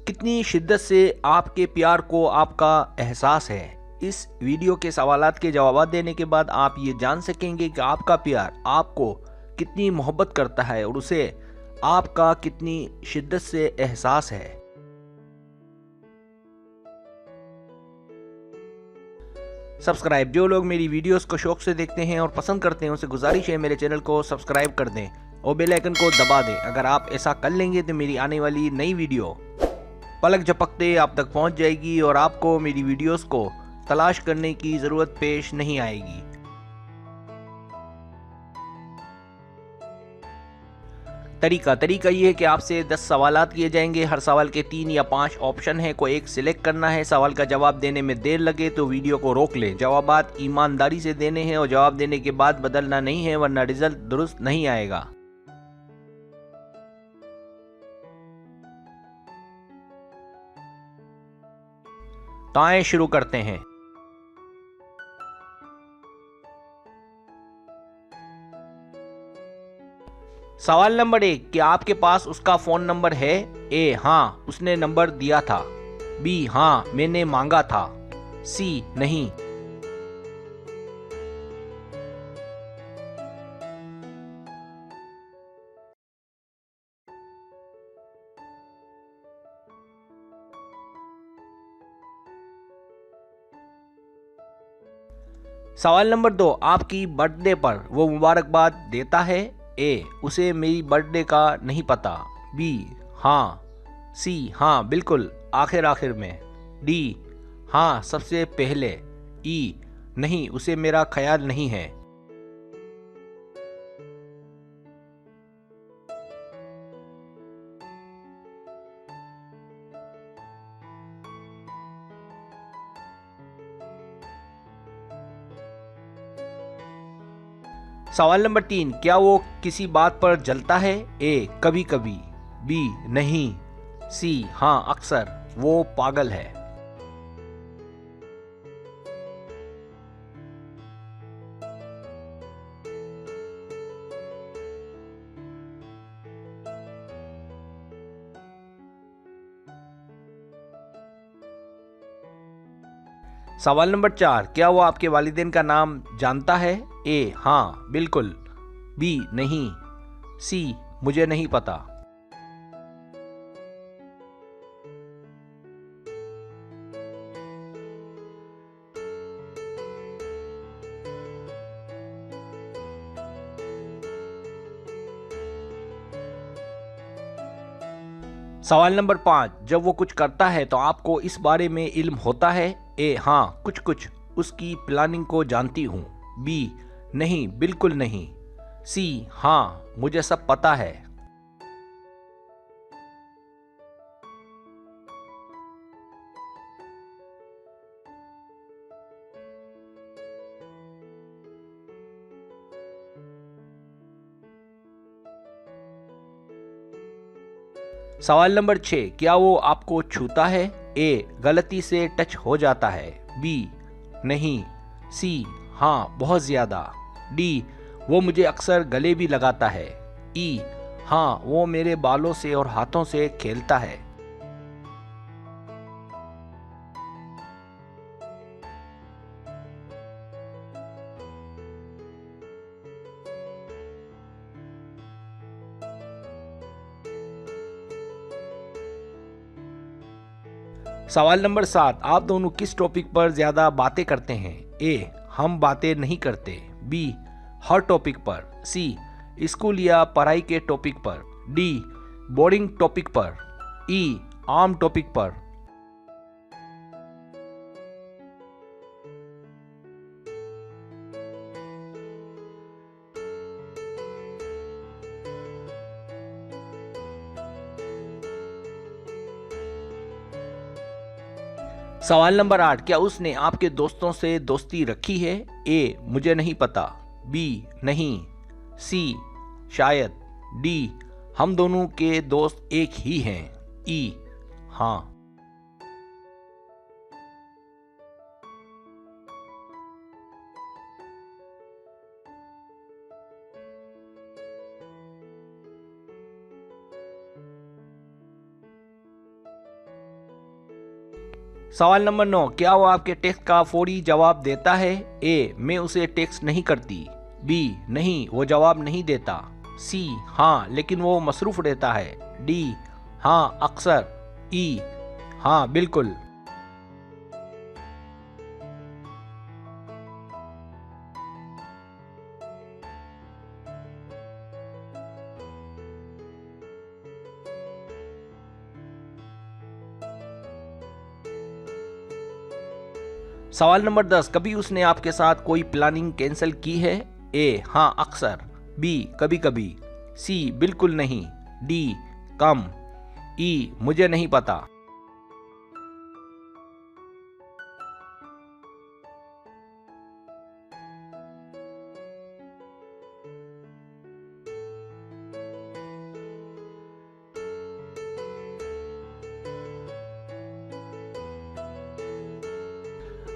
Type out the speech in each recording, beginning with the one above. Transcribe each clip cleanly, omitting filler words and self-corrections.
कितनी शिद्दत से आपके प्यार को आपका एहसास है। इस वीडियो के सवालात के जवाब देने के बाद आप ये जान सकेंगे कि आपका प्यार आपको कितनी मोहब्बत करता है और उसे आपका कितनी शिद्दत से एहसास है। सब्सक्राइब, जो लोग मेरी वीडियोस को शौक से देखते हैं और पसंद करते हैं उनसे गुजारिश है मेरे चैनल को सब्सक्राइब कर दें और बेल आइकन को दबा दें। अगर आप ऐसा कर लेंगे तो मेरी आने वाली नई वीडियो पलक झपकते आप तक पहुंच जाएगी और आपको मेरी वीडियोस को तलाश करने की ज़रूरत पेश नहीं आएगी। तरीका ये है कि आपसे 10 सवालात किए जाएंगे। हर सवाल के 3 या 5 ऑप्शन है, कोई एक सिलेक्ट करना है। सवाल का जवाब देने में देर लगे तो वीडियो को रोक लें। जवाबात ईमानदारी से देने हैं और जवाब देने के बाद बदलना नहीं है, वरना रिजल्ट दुरुस्त नहीं आएगा। तो आइए शुरू करते हैं। सवाल नंबर 1, क्या आपके पास उसका फोन नंबर है? ए, हाँ, उसने नंबर दिया था। बी, हाँ, मैंने मांगा था। सी, नहीं। सवाल नंबर 2, आपकी बर्थडे पर वो मुबारकबाद देता है? ए, उसे मेरी बर्थडे का नहीं पता। बी, हाँ। सी, हाँ, बिल्कुल आखिर में। डी, हाँ, सबसे पहले। ई, नहीं, उसे मेरा ख्याल नहीं है। सवाल नंबर 3, क्या वो किसी बात पर जलता है? ए, कभी कभी। बी, नहीं। सी, हाँ, अक्सर। वो पागल है। सवाल नंबर 4, क्या वो आपके वालिदैन का नाम जानता है? ए, हाँ, बिल्कुल। बी, नहीं। सी, मुझे नहीं पता। सवाल नंबर 5, जब वो कुछ करता है तो आपको इस बारे में इल्म होता है? ए, हाँ, कुछ कुछ उसकी प्लानिंग को जानती हूँ। बी, नहीं, बिल्कुल नहीं। सी, हाँ, मुझे सब पता है। सवाल नंबर 6, क्या वो आपको छूता है? ए, गलती से टच हो जाता है। बी, नहीं। सी, हाँ, बहुत ज़्यादा। डी, वो मुझे अक्सर गले भी लगाता है। ई, हाँ, वो मेरे बालों से और हाथों से खेलता है। सवाल नंबर 7, आप दोनों किस टॉपिक पर ज़्यादा बातें करते हैं? ए, हम बातें नहीं करते। बी, हर टॉपिक पर। सी, स्कूल या पढ़ाई के टॉपिक पर। डी, बोरिंग टॉपिक पर। ई, आम टॉपिक पर। सवाल नंबर 8, क्या उसने आपके दोस्तों से दोस्ती रखी है? ए, मुझे नहीं पता। बी, नहीं। सी, शायद। डी, हम दोनों के दोस्त एक ही हैं। ई, हाँ। सवाल नंबर 9, क्या वो आपके टेक्स्ट का फौरी जवाब देता है? ए, मैं उसे टेक्स्ट नहीं करती। बी, नहीं, वो जवाब नहीं देता। सी, हाँ, लेकिन वो मसरूफ रहता है। डी, हाँ, अक्सर। ई, हाँ, बिल्कुल। सवाल नंबर 10, कभी उसने आपके साथ कोई प्लानिंग कैंसिल की है? ए, हाँ, अक्सर। बी, कभी कभी। सी, बिल्कुल नहीं। डी, कम। ई, मुझे नहीं पता।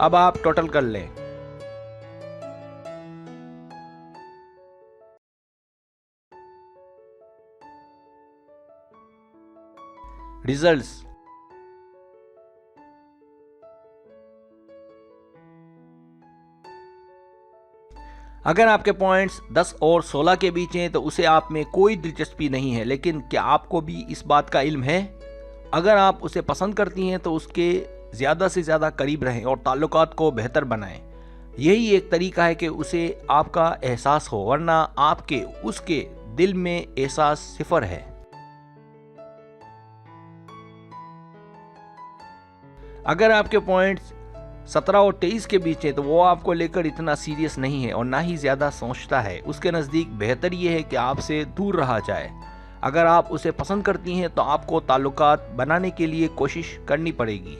अब आप टोटल कर लें। रिजल्ट्स। अगर आपके पॉइंट्स 10 और 16 के बीच हैं तो उसे आप में कोई दिलचस्पी नहीं है, लेकिन क्या आपको भी इस बात का इल्म है? अगर आप उसे पसंद करती हैं तो उसके ज़्यादा से ज़्यादा करीब रहें और ताल्लुकात को बेहतर बनाएं। यही एक तरीका है कि उसे आपका एहसास हो, वरना आपके उसके दिल में एहसास सिफर है। अगर आपके पॉइंट्स 17 और 23 के बीच है तो वो आपको लेकर इतना सीरियस नहीं है और ना ही ज़्यादा सोचता है। उसके नज़दीक बेहतर ये है कि आपसे दूर रहा जाए। अगर आप उसे पसंद करती हैं तो आपको ताल्लुकात बनाने के लिए कोशिश करनी पड़ेगी।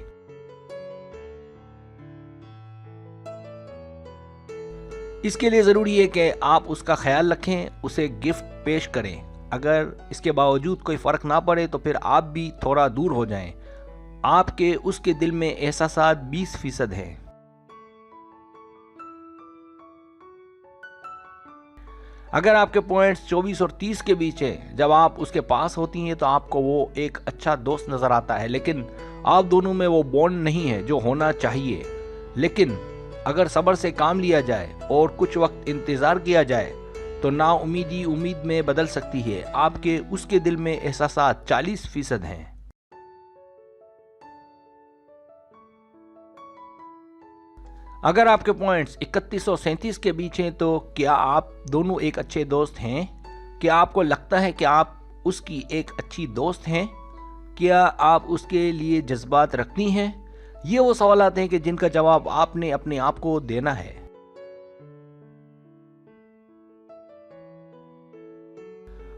इसके लिए ज़रूरी है कि आप उसका ख्याल रखें, उसे गिफ्ट पेश करें। अगर इसके बावजूद कोई फ़र्क ना पड़े तो फिर आप भी थोड़ा दूर हो जाएं। आपके उसके दिल में एहसासात 20% हैं। अगर आपके पॉइंट्स 24 और 30 के बीच है, जब आप उसके पास होती हैं तो आपको वो एक अच्छा दोस्त नज़र आता है, लेकिन आप दोनों में वो बॉन्ड नहीं है जो होना चाहिए। लेकिन अगर सब्र से काम लिया जाए और कुछ वक्त इंतज़ार किया जाए तो नाउमीदी उम्मीद में बदल सकती है। आपके उसके दिल में एहसासात 40% हैं। अगर आपके पॉइंट्स 31 और 37 के बीच हैं तो क्या आप दोनों एक अच्छे दोस्त हैं? क्या आपको लगता है कि आप उसकी एक अच्छी दोस्त हैं? क्या आप उसके लिए जज्बात रखती हैं? ये वो सवालात हैं कि जिनका जवाब आपने अपने आप को देना है।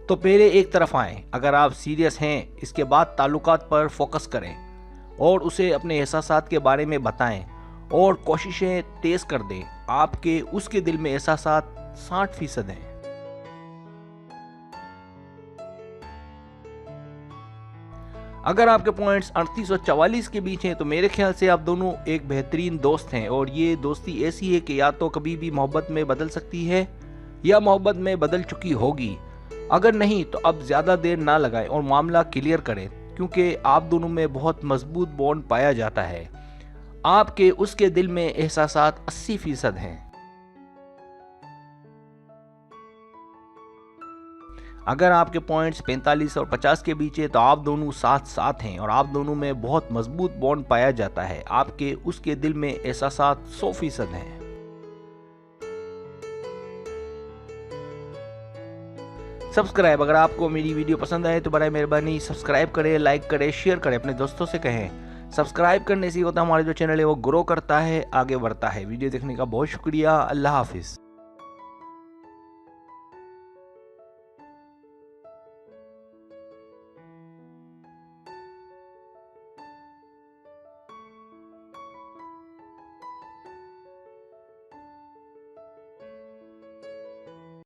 तो पहले एक तरफ आएं। अगर आप सीरियस हैं, इसके बाद ताल्लुकात पर फोकस करें और उसे अपने एहसासात के बारे में बताएं और कोशिशें तेज कर दें। आपके उसके दिल में एहसासात 60% हैं। अगर आपके पॉइंट्स 38 और 44 के बीच हैं तो मेरे ख्याल से आप दोनों एक बेहतरीन दोस्त हैं और ये दोस्ती ऐसी है कि या तो कभी भी मोहब्बत में बदल सकती है या मोहब्बत में बदल चुकी होगी। अगर नहीं तो अब ज़्यादा देर ना लगाएं और मामला क्लियर करें, क्योंकि आप दोनों में बहुत मजबूत बॉन्ड पाया जाता है। आपके उसके दिल में एहसासात 80% हैं। अगर आपके पॉइंट्स 45 और 50 के बीच है तो आप दोनों साथ साथ हैं और आप दोनों में बहुत मजबूत बॉन्ड पाया जाता है। आपके उसके दिल में एहसासात 100% हैं। सब्सक्राइब, अगर आपको मेरी वीडियो पसंद आए तो बराए मेहरबानी सब्सक्राइब करें, लाइक करें, शेयर करें, अपने दोस्तों से कहें। सब्सक्राइब करने से होता है हमारा जो चैनल है वो ग्रो करता है, आगे बढ़ता है। वीडियो देखने का बहुत शुक्रिया। अल्लाह हाफिज़।